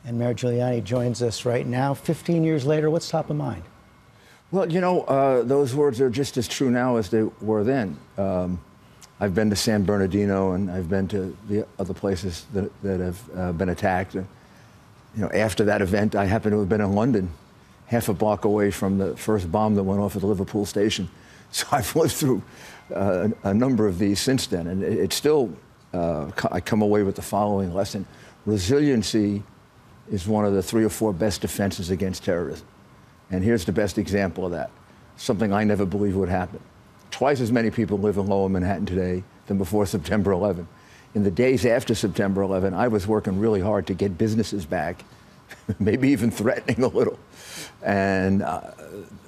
And Mayor Giuliani joins us right now. 15 years later, what's top of mind? Well, you know, those words are just as true now as they were then. I've been to San Bernardino, and I've been to the other places that have been attacked. You know, after that event, I happen to have been in London, half a block away from the first bomb that went off at the Liverpool station. So I've lived through a number of these since then, and it's still, I come away with the following lesson. Resiliency is one of the 3 or 4 best defenses against terrorism. And here's the best example of that, something I never believed would happen. Twice as many people live in Lower Manhattan today than before September 11. In the days after September 11, I was working really hard to get businesses back, maybe even threatening a little. And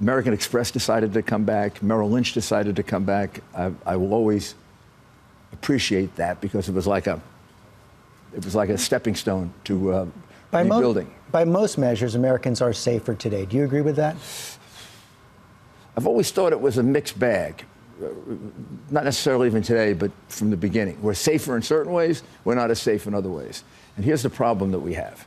American Express decided to come back. Merrill Lynch decided to come back. I will always appreciate that, because it was like a stepping stone to rebuilding. By most measures, Americans are safer today. Do you agree with that? I've always thought it was a mixed bag. Not necessarily even today, but from the beginning. We're safer in certain ways, we're not as safe in other ways. And here's the problem that we have.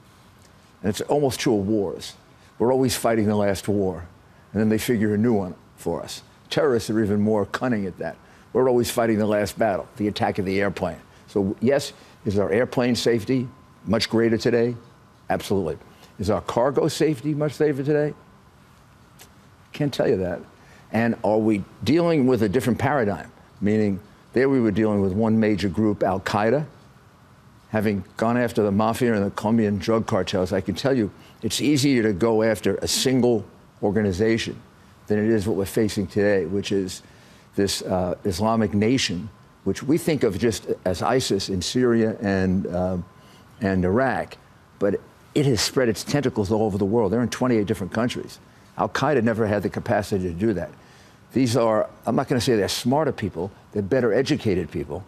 And it's almost true of wars. We're always fighting the last war, and then they figure a new one for us. Terrorists are even more cunning at that. We're always fighting the last battle, the attack of the airplane. So yes, is our airplane safety much greater today? Absolutely. Is our cargo safety much safer today? Can't tell you that. And are we dealing with a different paradigm? Meaning, there we were dealing with one major group, Al-Qaeda, having gone after the mafia and the Colombian drug cartels. I can tell you, it's easier to go after a single organization than it is what we're facing today, which is this Islamic nation, which we think of just as ISIS in Syria and Iraq, but it has spread its tentacles all over the world. They're in 28 different countries. Al-Qaeda never had the capacity to do that. These are, I'm not going to say they're smarter people, they're better educated people,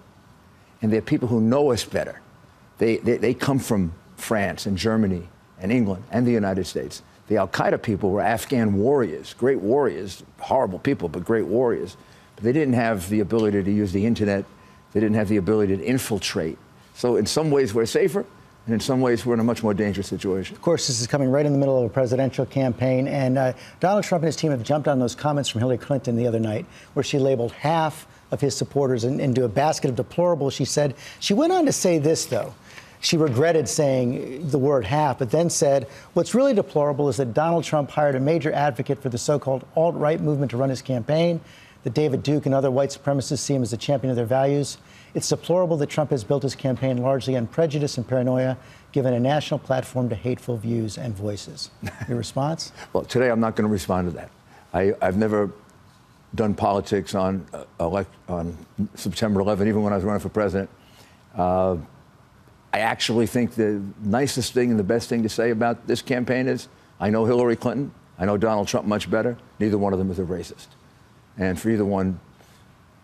and they're people who know us better. They come from France and Germany and England and the United States. The Al-Qaeda people were Afghan warriors, great warriors, horrible people, but great warriors. But they didn't have the ability to use the internet. They didn't have the ability to infiltrate. So in some ways we're safer, and in some ways, we're in a much more dangerous situation. Of course, this is coming right in the middle of a presidential campaign. And Donald Trump and his team have jumped on those comments from Hillary Clinton the other night, where she labeled half of his supporters into a basket of deplorables. She said, she went on to say this, though. She regretted saying the word half, but then said, what's really deplorable is that Donald Trump hired a major advocate for the so-called alt-right movement to run his campaign, that David Duke and other white supremacists see him as a champion of their values. It's deplorable that Trump has built his campaign largely on prejudice and paranoia, given a national platform to hateful views and voices. Your response? Well, today I'm not going to respond to that. I've never done politics on September 11, even when I was running for president. I actually think the nicest thing and the best thing to say about this campaign is, I know Hillary Clinton, I know Donald Trump much better. Neither one of them is a racist. And for either one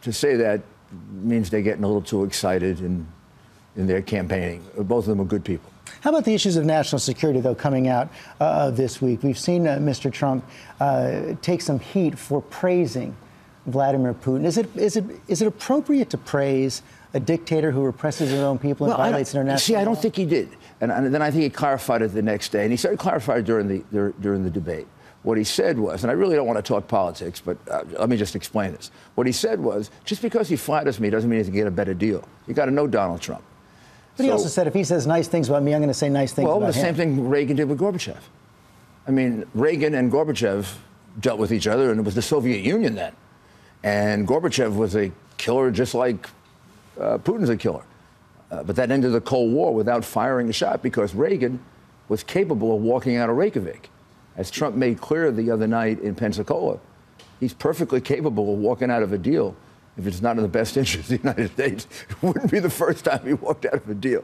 to say that means they're getting a little too excited in their campaigning. Both of them are good people. How about the issues of national security, though, coming out this week? We've seen Mr. Trump take some heat for praising Vladimir Putin. Is it appropriate to praise a dictator who represses his own people and violates international law? See, I don't think he did. And then I think he clarified it the next day. And he started clarifying during the debate. What he said was, and I really don't want to talk politics, but let me just explain this. What he said was, just because he flatters me doesn't mean he can get a better deal. You got to know Donald Trump. But he also said, if he says nice things about me, I'm going to say nice things about him. Well, the same thing Reagan did with Gorbachev. I mean, Reagan and Gorbachev dealt with each other, and it was the Soviet Union then. And Gorbachev was a killer just like Putin's a killer. But that ended the Cold War without firing a shot, because Reagan was capable of walking out of Reykjavik. As Trump made clear the other night in Pensacola, he's perfectly capable of walking out of a deal. If it's not in the best interest of the United States, it wouldn't be the first time he walked out of a deal.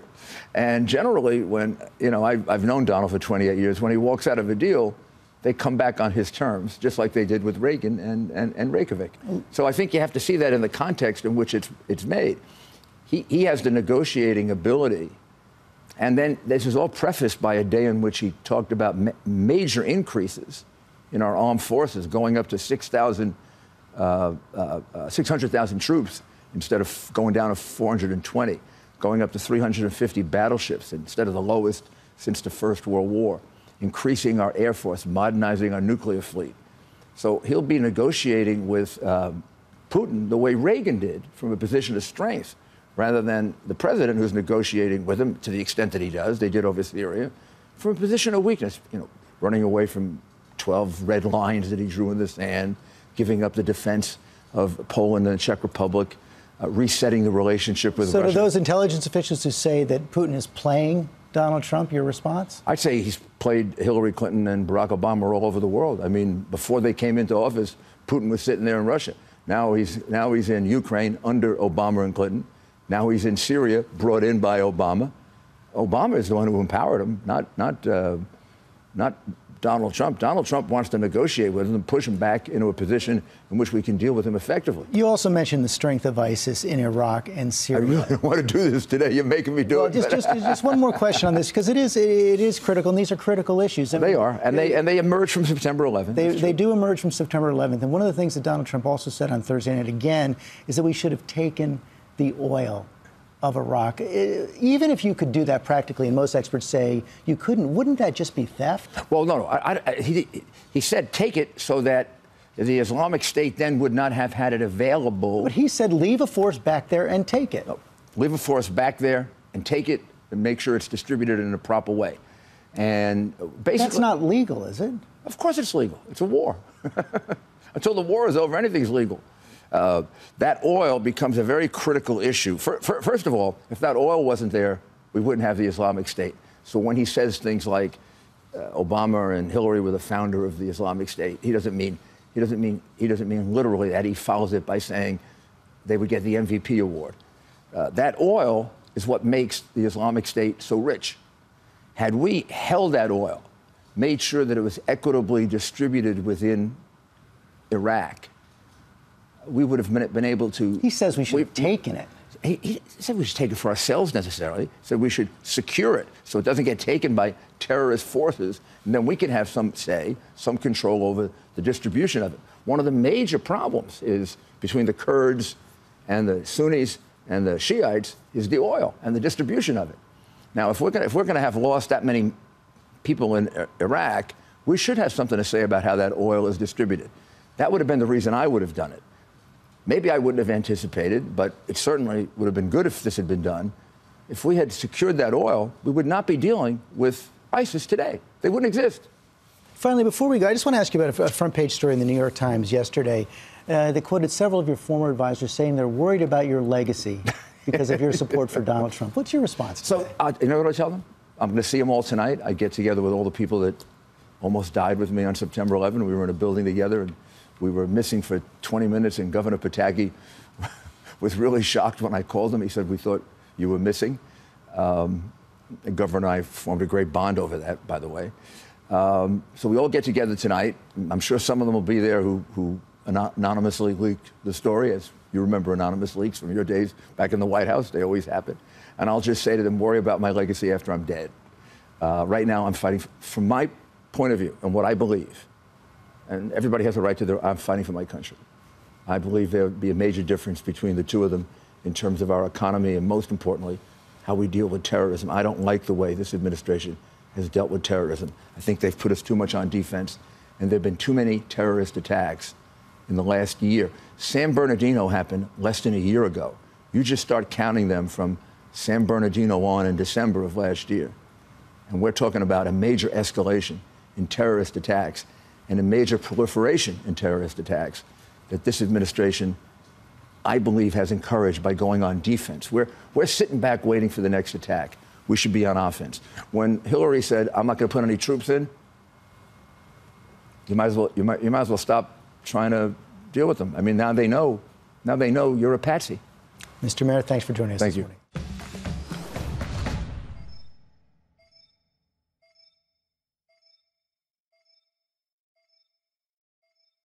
And generally, when, you know, I've known Donald for 28 years, when he walks out of a deal, they come back on his terms, just like they did with Reagan and Reykjavik. So I think you have to see that in the context in which it's made. He has the negotiating ability. And then this is all prefaced by a day in which he talked about major increases in our armed forces, going up to 600,000 troops instead of going down to 420, going up to 350 battleships instead of the lowest since the First World War, increasing our Air Force, modernizing our nuclear fleet. So he'll be negotiating with Putin the way Reagan did, from a position of strength, rather than the president who's negotiating with him to the extent that he does. They did over Syria, from a position of weakness, running away from 12 red lines that he drew in the sand, giving up the defense of Poland and the Czech Republic, resetting the relationship with Russia. So to those intelligence officials who say that Putin is playing Donald Trump, your response? I'd say he's played Hillary Clinton and Barack Obama all over the world. I mean, before they came into office, Putin was sitting there in Russia. Now he's in Ukraine under Obama and Clinton. Now he's in Syria, brought in by Obama. Obama is the one who empowered him, not Donald Trump. Donald Trump wants to negotiate with him and push him back into a position in which we can deal with him effectively. You also mentioned the strength of ISIS in Iraq and Syria. I really don't want to do this today. You're making me do it. Just one more question on this, because it is critical, and these are critical issues. They are, and they emerge from September 11th. They do emerge from September 11th. And one of the things that Donald Trump also said on Thursday night again is that we should have taken the oil of Iraq. Even if you could do that practically, and most experts say you couldn't, wouldn't that just be theft? Well, no. He said take it so that the Islamic State then would not have had it available. But he said leave a force back there and take it. No, leave a force back there and take it and make sure it's distributed in a proper way. And basically, that's not legal, is it? Of course it's legal. It's a war. Until the war is over, anything's legal. That oil becomes a very critical issue. First of all, if that oil wasn't there, we wouldn't have the Islamic State. So when he says things like Obama and Hillary were the founder of the Islamic State, he doesn't mean literally that. He follows it by saying they would get the MVP award. That oil is what makes the Islamic State so rich. Had we held that oil, made sure that it was equitably distributed within Iraq, we would have been able to... He says we should have taken it. He said we should take it for ourselves necessarily. He said we should secure it so it doesn't get taken by terrorist forces, and then we can have some control over the distribution of it. One of the major problems is between the Kurds and the Sunnis and the Shiites is the oil and the distribution of it. Now, if we're going to have lost that many people in Iraq, we should have something to say about how that oil is distributed. That would have been the reason I would have done it. Maybe I wouldn't have anticipated, but it certainly would have been good if this had been done. If we had secured that oil, we would not be dealing with ISIS today. They wouldn't exist. Finally, before we go, I just want to ask you about a front-page story in the New York Times yesterday. They quoted several of your former advisors saying they're worried about your legacy because of your support for Donald Trump. What's your response to that? You know what I tell them? I'm going to see them all tonight. I get together with all the people that almost died with me on September 11. We were in a building together, and we were missing for 20 minutes, and Governor Pataki was really shocked when I called him. He said, "We thought you were missing." The governor and I formed a great bond over that, by the way. So we all get together tonight. I'm sure some of them will be there who anonymously leaked the story, as you remember anonymous leaks from your days back in the White House. They always happen. And I'll just say to them, worry about my legacy after I'm dead. Right now, I'm fighting, from my point of view and what I believe, and everybody has a right to I'm fighting for my country. I believe there would be a major difference between the two of them in terms of our economy and, most importantly, how we deal with terrorism. I don't like the way this administration has dealt with terrorism. I think they've put us too much on defense, and there have been too many terrorist attacks in the last year. San Bernardino happened less than a year ago. You just start counting them from San Bernardino on in December of last year. And we're talking about a major escalation in terrorist attacks and a major proliferation in terrorist attacks that this administration, I believe, has encouraged by going on defense. We're sitting back waiting for the next attack. We should be on offense. When Hillary said, "I'm not going to put any troops in," you might as well stop trying to deal with them. I mean, now they know you're a patsy. Mr. Mayor, thanks for joining us this morning.